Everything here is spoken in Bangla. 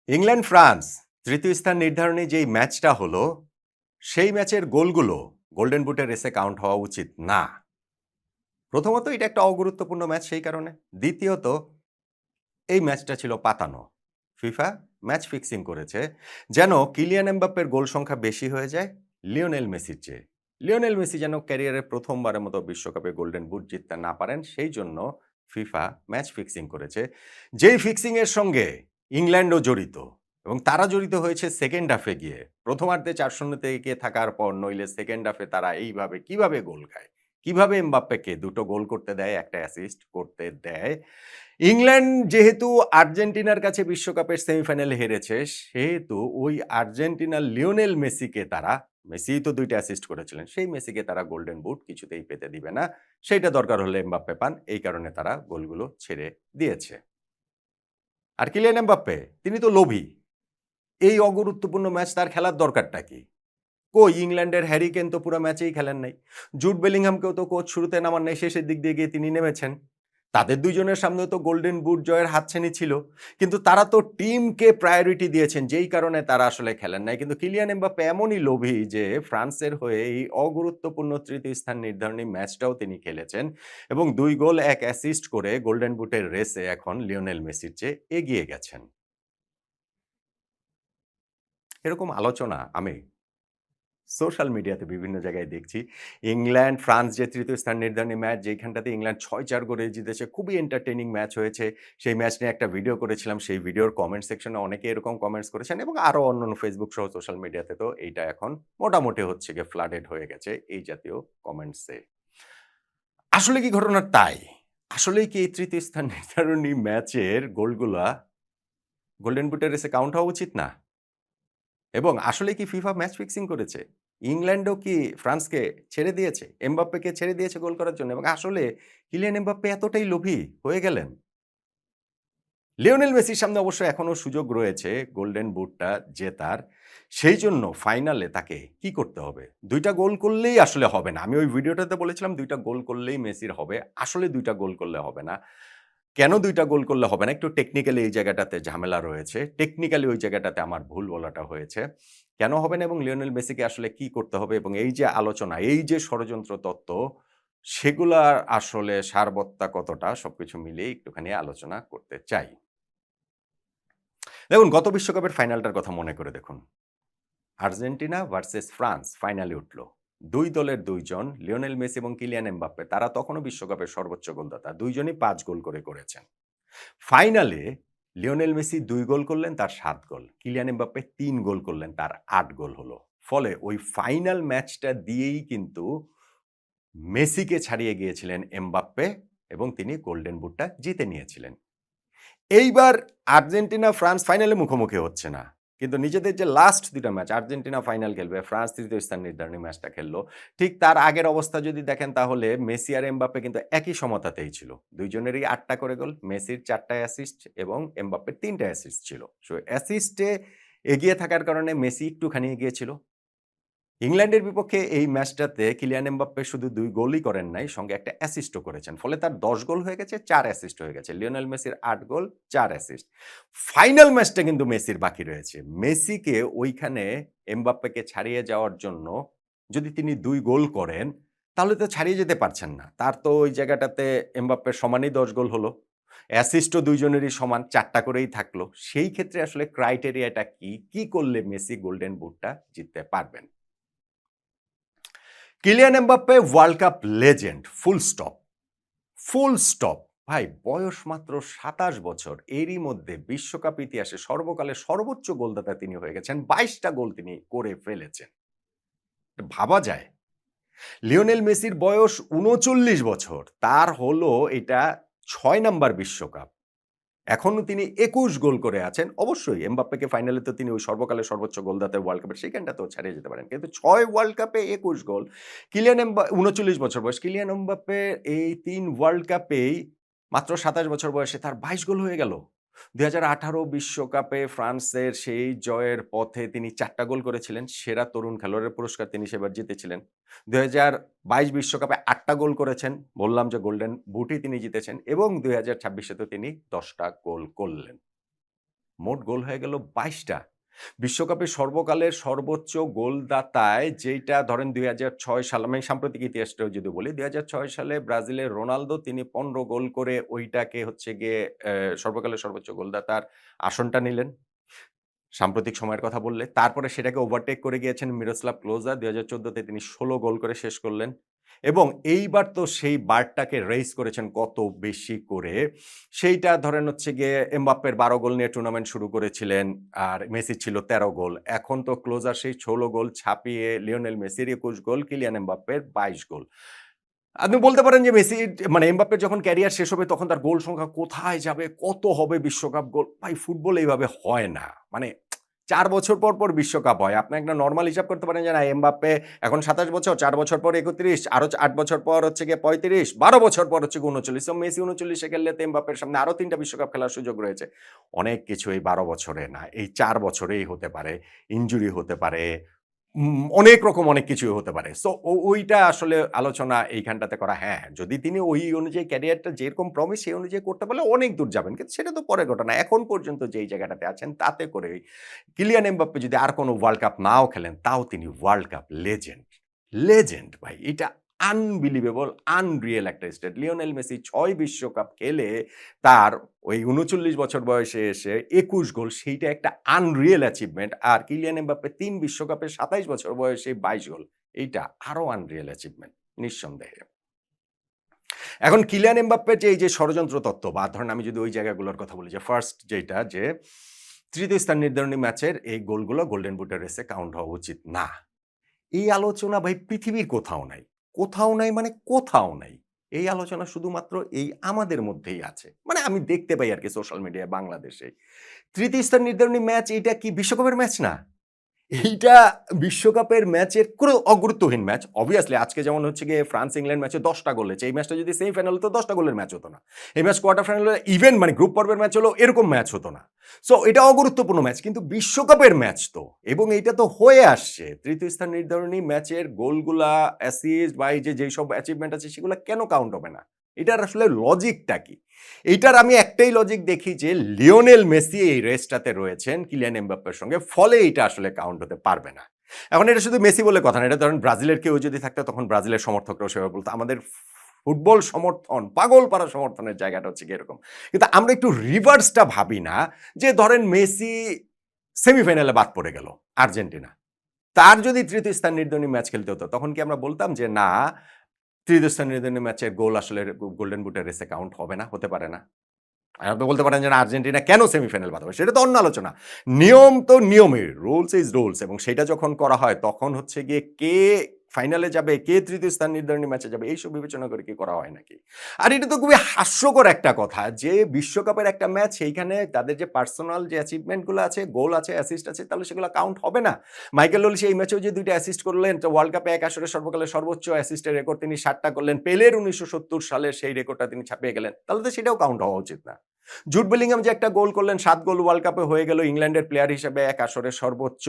ইংল্যান্ড ফ্রান্স তৃতীয় স্থান নির্ধারণী যেই ম্যাচটা হলো, সেই ম্যাচের গোলগুলো গোল্ডেন বুটের রেসে কাউন্ট হওয়া উচিত না। প্রথমত এটা একটা অগুরুত্বপূর্ণ ম্যাচ সেই কারণে। দ্বিতীয়ত এই ম্যাচটা ছিল পাতানো। ফিফা ম্যাচ ফিক্সিং করেছে যেন কিলিয়ান এমবাপ্পের গোল সংখ্যা বেশি হয়ে যায় লিওনেল মেসির চেয়ে। লিওনেল মেসি যেন ক্যারিয়ারে প্রথমবারের মতো বিশ্বকাপে গোল্ডেন বুট জিততে না পারেন, সেই জন্য ফিফা ম্যাচ ফিক্সিং করেছে। যেই ফিক্সিং এর সঙ্গে ইংল্যান্ডও জড়িত, এবং তারা জড়িত হয়েছে সেকেন্ড হাফে গিয়ে। প্রথমার্ধে ৪-০তে এগিয়ে থাকার পর নইলে সেকেন্ড হাফে তারা এইভাবে কিভাবে গোল খায়, কিভাবে এমবাপ্পেকে দুটো গোল করতে দেয়, একটা অ্যাসিস্ট করতে দেয়। ইংল্যান্ড যেহেতু আর্জেন্টিনার কাছে বিশ্বকাপের সেমিফাইনালে হেরেছে, সেহেতু ওই আর্জেন্টিনার লিওনেল মেসিকে তারা, মেসিই তো ২ টা অ্যাসিস্ট করেছিলেন, সেই মেসিকে তারা গোল্ডেন বুট কিছুতেই পেতে দিবে না। সেইটা দরকার হলে এমবাপ্পে পান। এই কারণে তারা গোলগুলো ছেড়ে দিয়েছে। আর কিলিয়ান এমবাপ্পে তিনি তো লোভী। এই অগুরুত্বপূর্ণ ম্যাচ তার খেলার দরকারটা কি? কই ইংল্যান্ডের হ্যারি কেন তো পুরা ম্যাচেই খেলেন নাই। জুড বেলিংহামকেও তো কোচ শুরুতে নামান নাই, শেষের দিক দিয়ে গিয়ে তিনি নেমেছেন। তাদের ২ জনের সামনেও তো গোল্ডেন বুট জয়ের হাতছানি ছিল। কিন্তু তারা তো টিমকে প্রায়োরিটি দিয়েছেন, যেই কারণে তারা আসলে খেলেন নাই। কিন্তু কিলিয়ান এমবাপ্পে এমনই লোভী যে ফ্রান্সের হয়ে এই অগুরুত্বপূর্ণ তৃতীয় স্থান নির্ধারণী ম্যাচটাও তিনি খেলেছেন এবং ২ গোল ১ অ্যাসিস্ট করে গোল্ডেন বুটের রেসে এখন লিওনেল মেসির চেয়ে এগিয়ে গেছেন। এরকম আলোচনা আমি সোশ্যাল মিডিয়াতে বিভিন্ন জায়গায় দেখছি। ইংল্যান্ড ফ্রান্স যে তৃতীয় স্থান নির্ধারণী ম্যাচ, যেখানটাতে ইংল্যান্ড ৬-৪ গোলে জিতেছে, খুবই এন্টারটেইনিং ম্যাচ হয়েছে। সেই ম্যাচ নিয়ে একটা ভিডিও করেছিলাম। সেই ভিডিওর কমেন্ট সেকশনে অনেকে এরকম কমেন্টস করেছেন এবং আরো অন্যান্য ফেসবুক সহ সোশ্যাল মিডিয়াতে তো এইটা এখন মোটামুটি হচ্ছে গিয়ে ফ্লাডেড হয়ে গেছে এই জাতীয় কমেন্টসে। আসলে কি ঘটনা তাই? আসলেই কি এই তৃতীয় স্থান নির্ধারণী ম্যাচের গোলগুলা গোল্ডেন বুটের রেসে কাউন্ট হওয়া উচিত না? এবং আসলেই কি ফিফা ম্যাচ ফিক্সিং করেছে? ইংল্যান্ডও কি ফ্রান্সকে ছেড়ে দিয়েছে? এমবাপ্পেকে ছেড়ে দিয়েছে গোল করার জন্য, এবং আসলে কিলিয়ান এমবাপ্পে এতটাই লোভী হয়ে গেলেন? লিওনেল মেসির সামনে অবশ্য এখনো সুযোগ রয়েছে গোল্ডেন বুটটা জেতার। সেইজন্য ফাইনালে তাকে কি করতে হবে? ২ টা গোল করলেই আসলে হবে না। আমি ওই ভিডিওটাতে বলেছিলাম ২ টা গোল করলেই মেসির হবে। আসলে ২ টা গোল করলে হবে না। কেন ২ টা গোল করলে হবে না? একটু টেকনিক্যালি এই জায়গাটাতে ঝামেলা রয়েছে। টেকনিক্যালি ওই জায়গাটাতে আমার ভুল বলাটা হয়েছে। কেন হবে না এবং লিওনেল মেসিকে আসলে কি করতে হবে, এবং এই যে আলোচনা, এই যে ষড়যন্ত্র তত্ত্ব, সেগুলার আসলে সারবত্তা কতটা, সবকিছু মিলিয়ে একটুখানি আলোচনা করতে চাই। দেখুন, গত বিশ্বকাপের ফাইনালটার কথা মনে করে দেখুন। আর্জেন্টিনা ভার্সেস ফ্রান্স ফাইনালে উঠল। ২ দলের ২ জন, লিওনেল মেসি এবং কিলিয়ান এমবাপ্পে, তারা তখনও বিশ্বকাপের সর্বোচ্চ গোলদাতা। ২ জনই ৫ গোল করে করেছেন। ফাইনালে লিওনেল মেসি ২ গোল করলেন, তার ৭ গোল। কিলিয়ান এমবাপ্পে ৩ গোল করলেন, তার ৮ গোল হলো। ফলে ওই ফাইনাল ম্যাচটা দিয়েই কিন্তু মেসিকে ছাড়িয়ে গিয়েছিলেন এমবাপ্পে এবং তিনি গোল্ডেন বুটটা জিতে নিয়েছিলেন। এইবার আর্জেন্টিনা ফ্রান্স ফাইনালে মুখোমুখি হচ্ছে না। কিন্তু নিজেদের যে লাস্ট ২ টা ম্যাচ, আর্জেন্টিনা ফাইনাল খেলবে, ফ্রান্স তৃতীয় স্থান নির্ধারণী ম্যাচটা খেলল। ঠিক তার আগের অবস্থা যদি দেখেন তাহলে মেসি আর এমবাপ্পে কিন্তু একই সমতাতেই ছিল। ২ জনেরই ৮ টা করে গোল, মেসির ৪ টা অ্যাসিস্ট এবং এমবাপ্পের ৩ টা অ্যাসিস্ট ছিল। সো অ্যাসিস্টে এগিয়ে থাকার কারণে মেসি একটুখানি এগিয়ে ছিল। ইংল্যান্ডের বিপক্ষে এই ম্যাচটাতে কিলিয়ান এমবাপ্পে শুধু ২ গোলই করেন নাই, সঙ্গে একটা অ্যাসিস্টও করেছেন। ফলে তার ১০ গোল হয়ে গেছে, ৪ অ্যাসিস্ট হয়ে গেছে। লিওনেল মেসির ৮ গোল, ৪ অ্যাসিস্ট। ফাইনাল ম্যাচটা কিন্তু মেসির বাকি রয়েছে। মেসিকে ওইখানে এমবাপ্পেকে ছাড়িয়ে যাওয়ার জন্য যদি তিনি ২ গোল করেন, তাহলে তো ছাড়িয়ে যেতে পারছেন না। তার তো ওই জায়গাটাতে এমবাপ্পের সমানই ১০ গোল হলো। অ্যাসিস্টও ২ জনেরই সমান, ৪ টা করেই থাকলো। সেই ক্ষেত্রে আসলে ক্রাইটেরিয়াটা কি? কি করলে মেসি গোল্ডেন বুটটা জিততে পারবেন? Kylian Mbappe world cup legend, full stop. Full stop. ভাই বয়স মাত্র ২৭ বছর। এরই মধ্যে বিশ্বকাপ ইতিহাসে সর্বকালের সর্বোচ্চ গোলদাতা তিনি হয়ে গেছেন। ২২ টা গোল তিনি করে ফেলেছেন। ভাবা যায়? লিওনেল মেসির বয়স ৩৯ বছর। তার হলো এটা ৬ নাম্বার বিশ্বকাপ। এখনো তিনি ২১ গোল করে আছেন। অবশ্যই এমবাপ্পেকে ফাইনালে তো তিনি ওই সর্বকালের সর্বোচ্চ গোলদাতা ওয়ার্ল্ড কাপের সেখানটাতেও ছাড়িয়ে যেতে পারেন। কিন্তু ৬ ওয়ার্ল্ড কাপে ২১ গোল। ৩৯ বছর বয়স। কিলিয়ান এমবাপ্পে এই ৩ ওয়ার্ল্ড কাপেই মাত্র ২৭ বছর বয়সে তার ২২ গোল হয়ে গেল। ২০১৮ বিশ্বকাপে ফ্রান্সের সেই জয়ের পথে তিনি ৪ টা গোল করেছিলেন। সেরা তরুণ খেলোয়াড়ের পুরস্কার তিনি সেবার জিতেছিলেন। ২০২২ বিশ্বকাপে ৮ টা গোল করেছেন। বললাম যে গোল্ডেন বুটই তিনি জিতেছেন এবং ২০২৬ তো তিনি ১০ টা গোল করলেন। মোট গোল হয়ে গেল 22টা। বিশ্বকাপের সর্বকালের সর্বোচ্চ গোলদাতায় যেইটা ধরেন ২০০৬ সাল, আমি সাম্প্রতিক ইতিহাসটাও যদি বলি, ২০০৬ সালে ব্রাজিলের রোনালদো তিনি ১৫ গোল করে ওইটাকে হচ্ছে গিয়ে সর্বকালের সর্বোচ্চ গোলদাতার আসনটা নিলেন। সাম্প্রতিক সময়ের কথা বললে। তারপরে সেটাকে ওভারটেক করে গিয়েছেন মিরোস্লাভ ক্লোজা। ২০১৪ তে তিনি ১৬ গোল করে শেষ করলেন। এবং এইবার তো সেই বারটাকে রেইজ করেছেন কত বেশি করে। সেইটা ধরেন হচ্ছে গিয়ে এমবাপ্পের ১২ গোল নিয়ে টুর্নামেন্ট শুরু করেছিলেন। আর মেসির ছিল ১৩ গোল। এখন তো ক্লোজার সেই ১৬ গোল ছাপিয়ে লিওনেল মেসির ২১ গোল, কিলিয়ান এমবাপ্পের ২২ গোল। আপনি বলতে পারেন যে মেসি মানে এমবাপ্পের যখন ক্যারিয়ার শেষ হবে তখন তার গোল সংখ্যা কোথায় যাবে, কত হবে বিশ্বকাপ গোল? ভাই ফুটবল এইভাবে হয় না। মানে ৪ বছর পর বিশ্বকাপ হয়। আপনি একটা নরমাল হিসাব করতে পারেন যে না এমবাপ্পে এখন ২৭ বছর, ৪ বছর পর ৩১, আরো ৮ বছর পর হচ্ছে গিয়ে ৩৫, ১২ বছর পর হচ্ছে গিয়ে ৩৯। তো মেসি ৩৯ এ খেললে তো এমবাপ্পের সামনে আরো ৩ টা বিশ্বকাপ খেলার সুযোগ রয়েছে। অনেক কিছু এই ১২ বছরে না, এই ৪ বছরেই হতে পারে। ইনজুরি হতে পারে। অনেক রকম অনেক কিছুই হতে পারে। সো ওইটা আসলে আলোচনা এইখানটাতে করা, হ্যাঁ, যদি তিনি ওই অনুযায়ী ক্যারিয়ারটা যেরকম প্রমিস সেই অনুযায়ী করতে পারলে অনেক দূর যাবেন। কিন্তু সেটা তো পরের ঘটনা। এখন পর্যন্ত যেই জায়গাটাতে আছেন তাতে করে কিলিয়ান এমবাপ্পে যদি আর কোনো ওয়ার্ল্ড কাপ নাও খেলেন তাও তিনি ওয়ার্ল্ড কাপ লেজেন্ড। লেজেন্ড ভাই। এটা আনবিলিভেবল, আনরিয়াল একটা স্টেট। লিওনেল মেসি ৬ বিশ্বকাপ খেলে তার ওই ৩৯ বছর বয়সে এসে ২১ গোল, সেইটা একটা আনরিয়াল অ্যাচিভমেন্ট। আর কিলিয়ান এমবাপ্পে ৩ বিশ্বকাপে ২৭ বছর বয়সে ২২ গোল। এইটা আরো আনরিয়াল অ্যাচিভমেন্ট নিঃসন্দেহে। এখন কিলিয়ান এমবাপ্পের যে এই যে ষড়যন্ত্র তত্ত্ব বা ধরেন আমি যদি ওই জায়গাগুলোর কথা বলি যে ফার্স্ট যেটা যে তৃতীয় স্থান নির্ধারণী ম্যাচের এই গোলগুলো গোল্ডেন বুটের রেসে কাউন্ট হওয়া উচিত না। এই আলোচনা ভাই পৃথিবীর কোথাও নাই। কোথাও নাই মানে কোথাও নাই। এই আলোচনা শুধুমাত্র এই আমাদের মধ্যেই আছে। মানে আমি দেখতে পাই আরকি সোশ্যাল মিডিয়ায় বাংলাদেশে। তৃতীয় স্থান নির্ধারণী ম্যাচ এইটা কি বিশ্বকাপের ম্যাচ না? এইটা বিশ্বকাপের ম্যাচের কোনো অগুরুত্বহীন ম্যাচ। অবভিয়াসলি আজকে যেমন হচ্ছে গিয়ে ফ্রান্স-ইংল্যান্ড ম্যাচে ১০ টা গোল হয়েছে। এই ম্যাচটা যদি সেমিফাইনাল হতো ১০ টা গোলের ম্যাচ হতো না। এই ম্যাচ কোয়ার্টার ফাইনাল ইভেন মানে গ্রুপ পর্বের ম্যাচ হলেও এরকম ম্যাচ হতো না। সো এটা অগুরুত্বপূর্ণ ম্যাচ। কিন্তু বিশ্বকাপের ম্যাচ তো, এবং এইটা তো হয়ে আসছে। তৃতীয় স্থান নির্ধারণী ম্যাচের গোলগুলা, অ্যাসিস্ট বা এই যে যেইসব অ্যাচিভমেন্ট আছে সেগুলা কেন কাউন্ট হবে না? এটার আসলে লজিকটা কি? এইটার আমি একটাই লজিক দেখি যে লিওনেল মেসি এই রেসটাতে রয়েছেন কিলিয়ান এমবাপ্পের সঙ্গে, ফলে এটা আসলে কাউন্ট হতে পারবে না। এখন এটা শুধু মেসি বলে কথা না, এটা ধরেন ব্রাজিলের কেউ যদি থাকতো তখন ব্রাজিলের সমর্থকরাও সেভাবে বলতো। আমাদের ফুটবল সমর্থন, পাগলপাড়া সমর্থনের জায়গাটা হচ্ছে গিয়ে এরকম। কিন্তু আমরা একটু রিভার্সটা ভাবি না যে ধরেন মেসি সেমিফাইনালে বাদ পড়ে গেল আর্জেন্টিনা। তার যদি তৃতীয় স্থান নির্ধারণী ম্যাচ খেলতে হতো তখন কি আমরা বলতাম যে না তৃতীয় স্থান নির্ধারণী ম্যাচের গোল আসলে গোল্ডেন বুটের রেসে কাউন্ট হবে না, হতে পারে না? আর আপনি বলতে পারেন যে না আর্জেন্টিনা কেন সেমিফাইনাল বাদ হবে? সেটা তো অন্য আলোচনা। নিয়ম তো নিয়মই। রুলস ইজ রুলস, এবং সেটা যখন করা হয় তখন হচ্ছে গিয়ে কে ফাইনালে যাবে, কে তৃতীয় স্থান নির্ধারণী ম্যাচে যাবে এইসব বিবেচনা করে কি করা হয় নাকি? আর এটা তো খুবই হাস্যকর একটা কথা যে বিশ্বকাপের একটা ম্যাচ, সেইখানে তাদের যে পার্সোনাল যে অ্যাচিভমেন্ট গুলো আছে, গোল আছে, অ্যাসিস্ট আছে, তাহলে সেগুলো কাউন্ট হবে না? মাইকেল ওলিস এই ম্যাচেও যে ২ টা অ্যাসিস্ট করলেন, তো ওয়ার্ল্ড কাপে এক আসরে সর্বকালের সর্বোচ্চ অ্যাসিস্টের রেকর্ড তিনি ৭ টা করলেন। পেলের ১৯৭০ সালের সেই রেকর্ডটা তিনি ছাপিয়ে গেলেন। তাহলে তো সেটাও কাউন্ট হওয়া উচিত না। জুড বেলিংহাম যে একটা গোল করলেন, ৭ গোল ওয়ার্ল্ড কাপে হয়ে গেল ইংল্যান্ডের প্লেয়ার হিসেবে এক আসরের সর্বোচ্চ